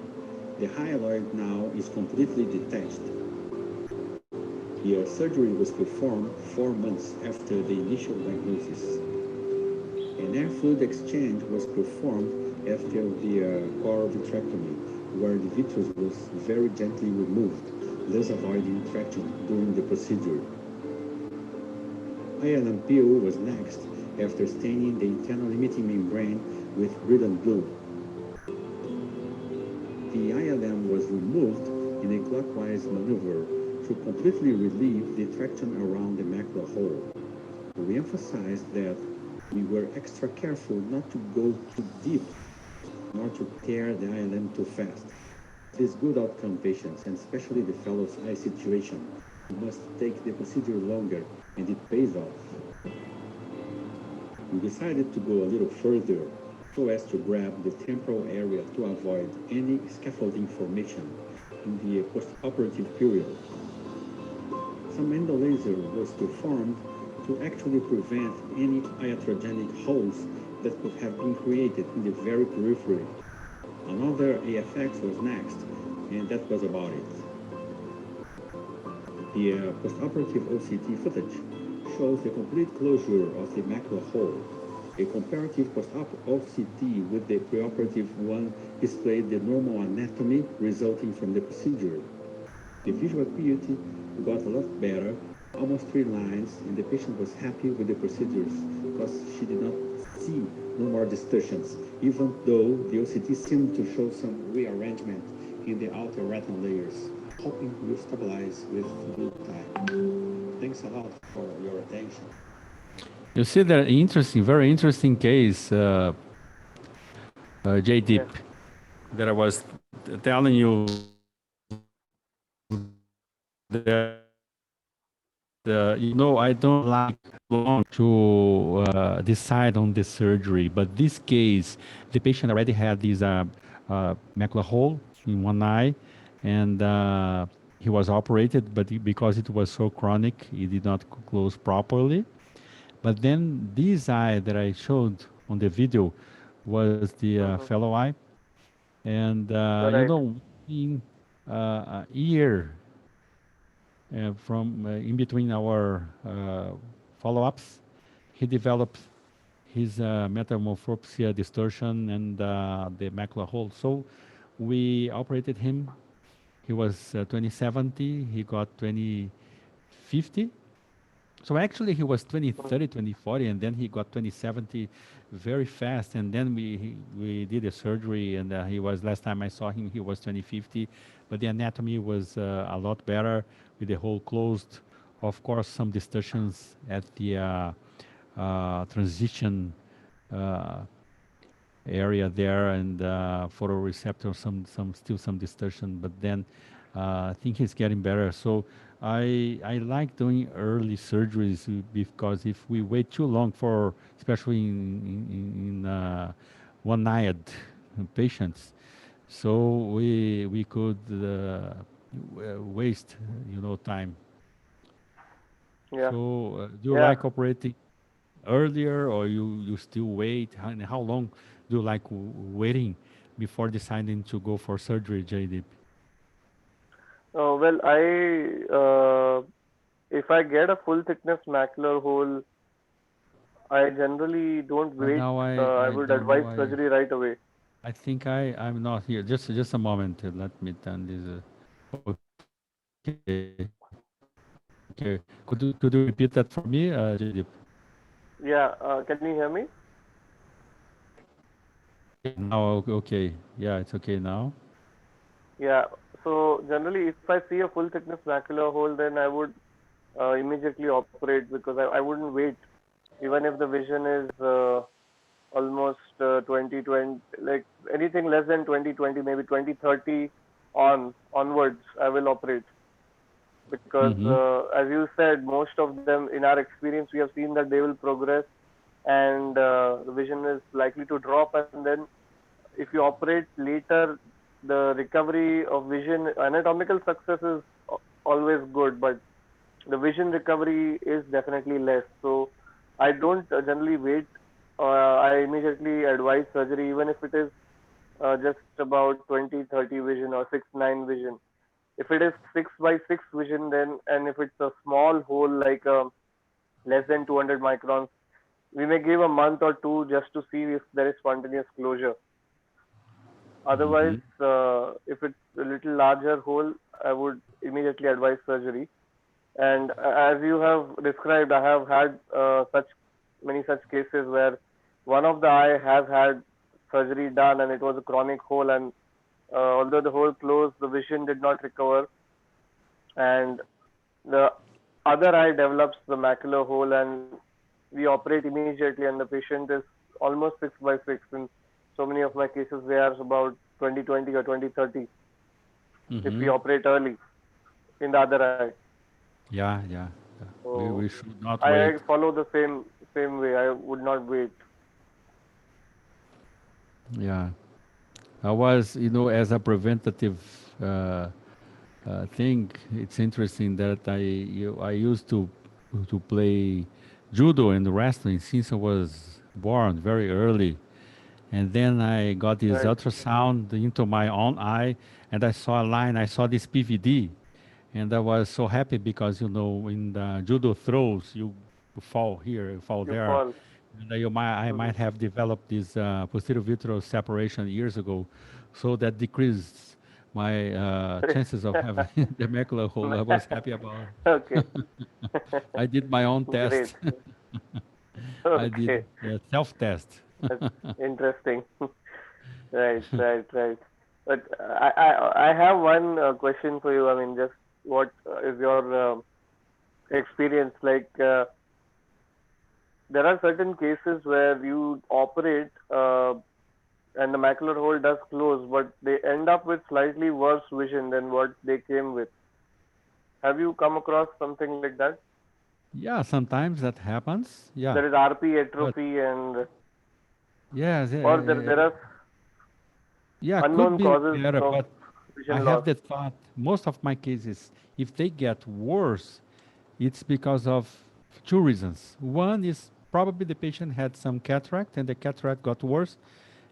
The hyaloid now is completely detached. The surgery was performed 4 months after the initial diagnosis. An air fluid exchange was performed after the core vitrectomy, where the vitreous was very gently removed, thus avoiding traction during the procedure. ILM peel was next after staining the internal limiting membrane with red and blue. The ILM was removed in a clockwise maneuver to completely relieve the traction around the macular hole. We emphasized that we were extra careful not to go too deep, nor to tear the ILM too fast. These good outcome patients, and especially the fellow's eye situation, must take the procedure longer, and it pays off. We decided to go a little further so as to grab the temporal area to avoid any scaffolding formation in the post-operative period. Some endolaser was performed to actually prevent any iatrogenic holes that could have been created in the very periphery. Another AFX was next, and that was about it. The post-operative OCT footage shows the complete closure of the macular hole. A comparative post-op OCT with the preoperative one displayed the normal anatomy resulting from the procedure. The visual acuity got a lot better, almost 3 lines, and the patient was happy with the procedures because she did not see no more distortions, even though the OCT seemed to show some rearrangement in the outer retinal layers, hoping will stabilize with due time. Thanks a lot for your attention. You see that interesting, very interesting case, J. Deep, Yes. that I was telling you that I don't like long to decide on the surgery, but this case, the patient already had this macular hole in one eye, and he was operated, but because it was so chronic, it did not close properly. But then this eye that I showed on the video was the fellow eye, and Right. in a year from in between our follow-ups, he developed his metamorphopsia distortion and the macular hole. So we operated him. He was 2070. He got 2050. So actually, he was 2030, 2040, and then he got 2070 very fast. And then we did a surgery, and he was, last time I saw him, he was 2050. But the anatomy was a lot better with the hole closed. Of course, some distortions at the transition uh, area there, and photoreceptor, still some distortion, but then I think he's getting better. So I like doing early surgeries because if we wait too long for, especially in one-eyed patients, so we could waste time. Yeah. So do you Yeah. like operating earlier, or you still wait? And how long do you like waiting before deciding to go for surgery, JD? Well, if I get a full thickness macular hole, I generally don't wait. Now I I would don't know. advise surgery right away. I think I'm not here. Just a moment. Let me turn this. Okay. Okay. Could you repeat that for me, JD? Yeah. Can you hear me? Now okay. Yeah, it's okay now. Yeah. So generally, if I see a full thickness macular hole, then I would immediately operate because I wouldn't wait. Even if the vision is almost 20/20, like anything less than 20/20, maybe 20/30 onwards, I will operate. Because Mm-hmm. as you said, most of them, in our experience, we have seen that they will progress and the vision is likely to drop. And then if you operate later, the recovery of vision, anatomical success is always good, but the vision recovery is definitely less. So I don't generally wait. I immediately advise surgery, even if it is just about 20/30 vision or 6/9 vision. If it is 6/6 vision, then, and if it's a small hole like less than 200 microns, we may give a month or two just to see if there is spontaneous closure. Otherwise, Mm-hmm. if it's a little larger hole, I would immediately advise surgery. And as you have described, I have had many such cases where one of the eye has had surgery done and it was a chronic hole, and although the hole closed, the vision did not recover, and the other eye develops the macular hole, and we operate immediately, and the patient is almost 6/6. In so many of my cases, they are about 20/20 or 20/30 if we Mm-hmm. operate early in the other eye. Yeah, yeah. Yeah. So We should not I wait. follow the same way. I would not wait. Yeah. I was, as a preventative thing, it's interesting that I used to play judo and wrestling since I was born very early, and then I got this Right. ultrasound into my own eye, and I saw a line. I saw this PVD, and I was so happy because in the judo throws you fall here, you fall You there, fall. and I Hmm. might have developed this posterior vitreous separation years ago, so that decreased my chances of having the macular hole. I was happy about Okay. it. I did my own Great. test. I did Okay. a self-test. That's interesting. Right, right, right. But I have one question for you. I mean, just what is your experience like? There are certain cases where you operate and the macular hole does close, but they end up with slightly worse vision than what they came with. Have you come across something like that? Yeah, sometimes that happens. Yeah, There is RP but atrophy, and yes, or there are yeah, could unknown be causes better. of But I vision have loss. that thought. Most of my cases, if they get worse, it's because of two reasons. One is probably the patient had some cataract and the cataract got worse,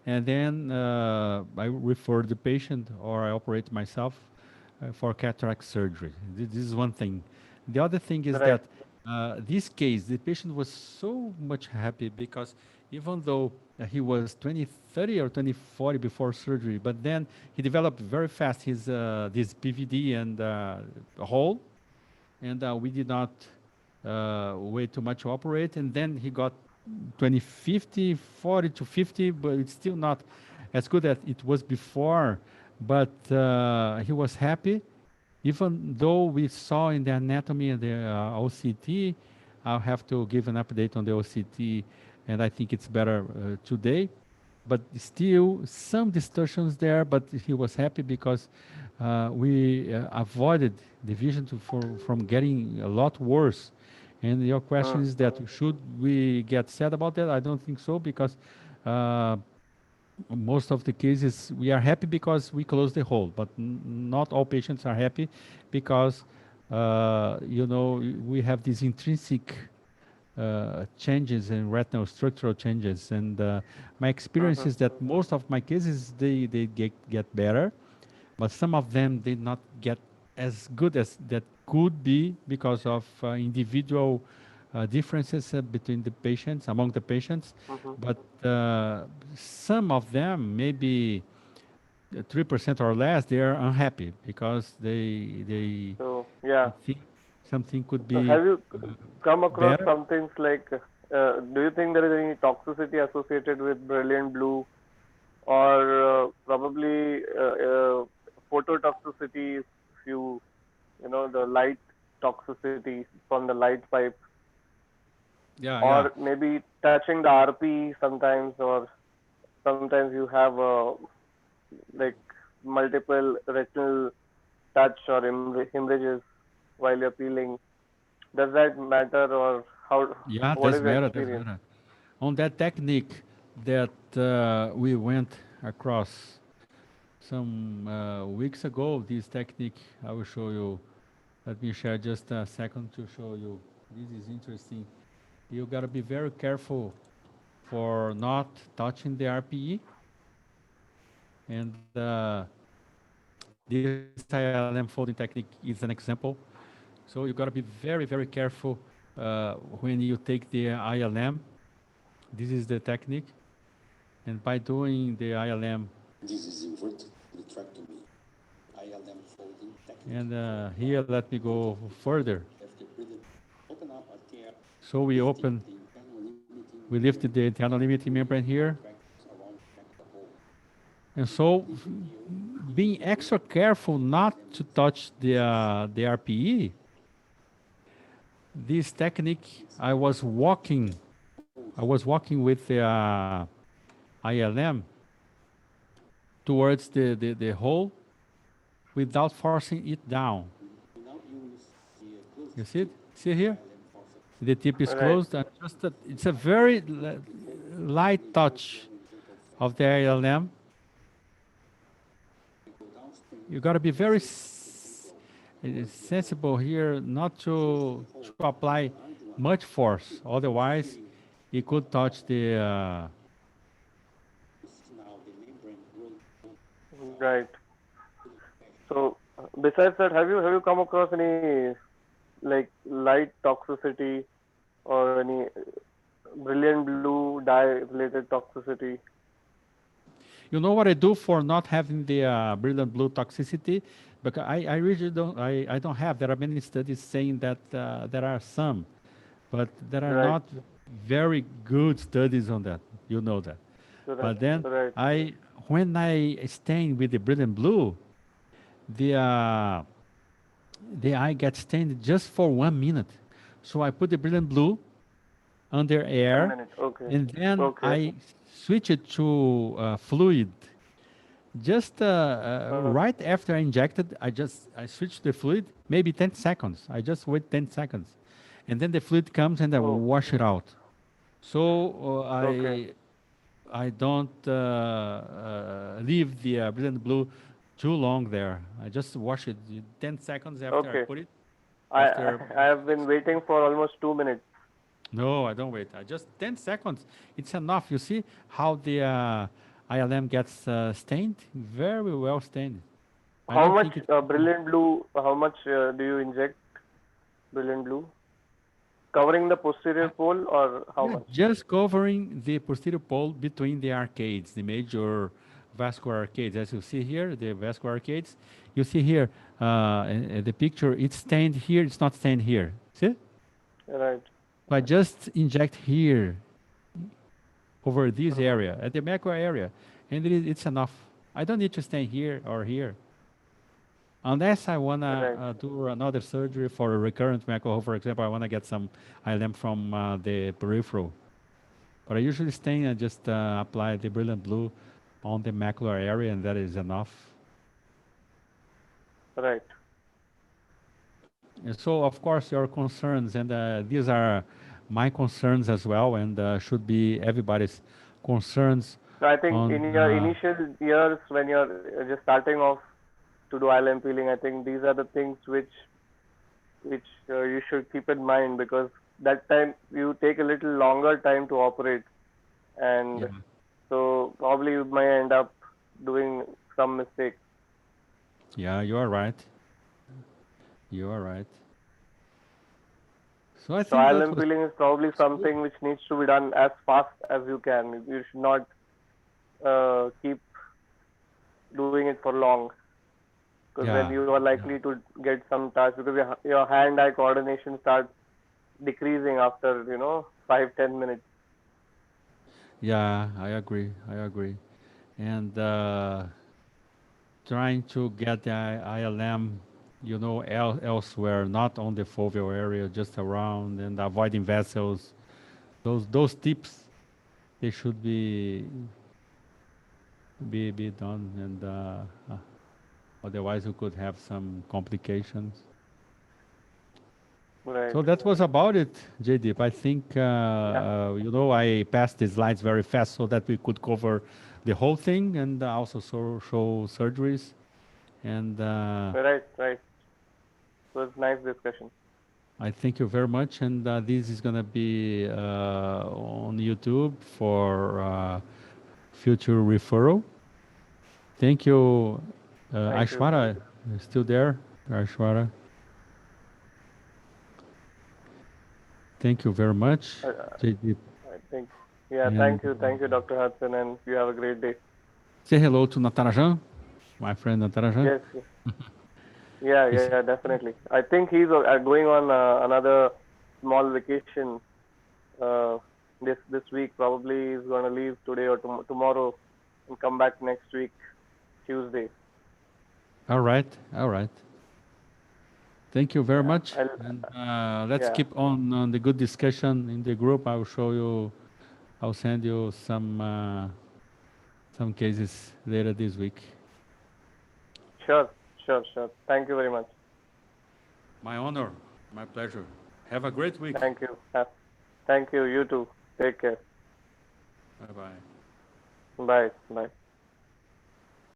and then I refer the patient or I operate myself for cataract surgery. This is one thing. The other thing is Right. that this case, the patient was so much happy because even though he was 2030 or 2040 before surgery, but then he developed very fast his this PVD and hole, and we did not wait too much to operate, and then he got 2050, 40 to 50, but it's still not as good as it was before. But he was happy, even though we saw in the anatomy and the OCT. I'll have to give an update on the OCT, and I think it's better today. But still, some distortions there, but he was happy because we avoided the vision from getting a lot worse. And your question is that should we get sad about that? I don't think so, because most of the cases we are happy because we close the hole, but not all patients are happy because we have these intrinsic changes and retinal structural changes, and my experience is that most of my cases they get better, but some of them did not get as good as that could be because of individual differences between the patients, among the patients. But some of them, maybe 3% or less, they are unhappy because they So yeah. think something could So be have you come across better. some things like, do you think there is any toxicity associated with brilliant blue, or probably phototoxicity, if the light toxicity from the light pipe, Yeah, or maybe touching the RP sometimes, or sometimes you have like multiple retinal touch or hemorrhages while you're peeling. Does that matter, or how? yeah, What that's is your better. That's experience? better. On that technique that we went across some weeks ago, this technique I will show you. Let me share just a second to show you. This is interesting. You gotta be very careful for not touching the RPE, and this ILM folding technique is an example. So you gotta be very, very careful when you take the ILM. This is the technique, and by doing the ILM, This is invert vitrectomy, ILM folding technique. and here let me go further. After breathing, open up a tear. So we open, we lifted the internal limiting membrane here, and so being extra careful not to touch the RPE. This technique, I was walking with the ILM towards the hole without forcing it down. You see it? See here? The tip is closed. And it's a very light touch of the ILM. You got to be very sensible here not to apply much force. Otherwise, it could touch the... Right. So besides that, have you come across any like light toxicity or any brilliant blue dye related toxicity? You know what I do for not having the brilliant blue toxicity? Because I really don't, I don't have. There are many studies saying that there are some, but there are not very good studies on that. You know that. But then when I stain with the brilliant blue, the eye gets stained just for 1 minute. So I put the brilliant blue under air, and then I switch it to fluid. Just right after I injected, I switch the fluid, maybe 10 seconds. I just wait 10 seconds. And then the fluid comes and I wash it out. So I don't leave the brilliant blue too long there. I just wash it 10 seconds after I put it. I have been waiting for almost 2 minutes. No, I don't wait. I just 10 seconds. It's enough. You see how the ILM gets stained? Very well stained. I How don't much think it's brilliant blue? How much do you inject brilliant blue? Covering the posterior pole or how yeah, much? just covering the posterior pole between the arcades, the major vascular arcades. As you see here, the vascular arcades. You see here, the picture, it's stained here, it's not stained here. See? Right. So I just inject here over this Mhm. area, at the macular area, and it's enough. I don't need to stain here or here. Unless I want to Right. do another surgery for a recurrent macular, for example, I want to get some ILM from the peripheral. But I usually stain and just apply the brilliant blue on the macular area, and that is enough. Right. And so, of course, your concerns, and these are my concerns as well, and should be everybody's concerns So I think on. in your initial years when you're just starting off to do ILM peeling, I think these are the things which you should keep in mind, because that time you take a little longer time to operate, and Yeah. so probably you might end up doing some mistakes. Yeah, you are right. You are right. So I So think that ILM was peeling is probably good. something which needs to be done as fast as you can. You should not keep doing it for long, because then Yeah. you are likely to get some touch, because your hand-eye coordination starts decreasing after 5-10 minutes. Yeah, I agree. I agree. And trying to get the ILM, elsewhere, not on the foveal area, just around, and avoiding vessels. Those tips, they should be done, and otherwise we could have some complications. Right. So that was about it, JDeep. I think Yeah. I passed the slides very fast so that we could cover the whole thing, and also show surgeries. And Right. Right. It was nice discussion. I thank you very much. And this is gonna be on YouTube for future referral. Thank you, Thank you. Aishwara. You still there, Aishwara? Thank you very much, Uh, JDeep. I think. Yeah. And Thank you, Dr. Hudson, and you have a great day. say hello to Natarajan, my friend Natarajan. Yes. Yes. Yeah. He's, Yeah. Definitely. I think he's going on another small vacation this week. Probably he's going to leave today or tomorrow and come back next week, Tuesday. all right, all right. Thank you very Yeah. much. And let's Yeah. keep on the good discussion in the group. I will show you. I'll send you some cases later this week. Sure. Sure. Sure. Thank you very much. My honor, my pleasure. Have a great week. Thank you. Thank you. You too. Take care. Bye bye. Bye. Bye.